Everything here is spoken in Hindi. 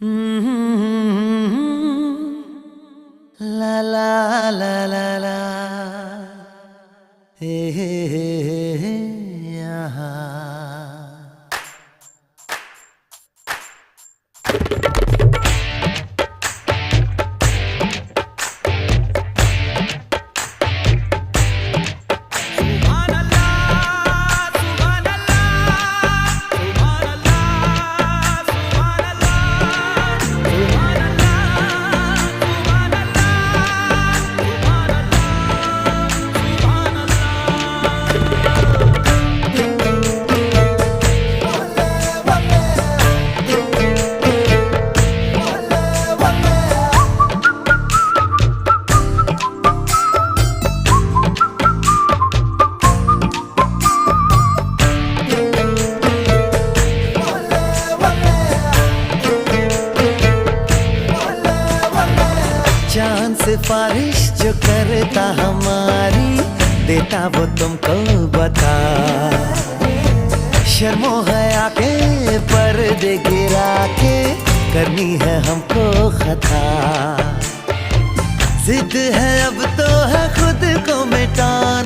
ला ला ला ला ला हे यहाँ चांद सिफारिश जो करता हमारी देता वो तुमको बता। शर्मो है आके पर्दे गिरा के करनी है हमको खता। जिद है अब तो है खुद को मिटाना।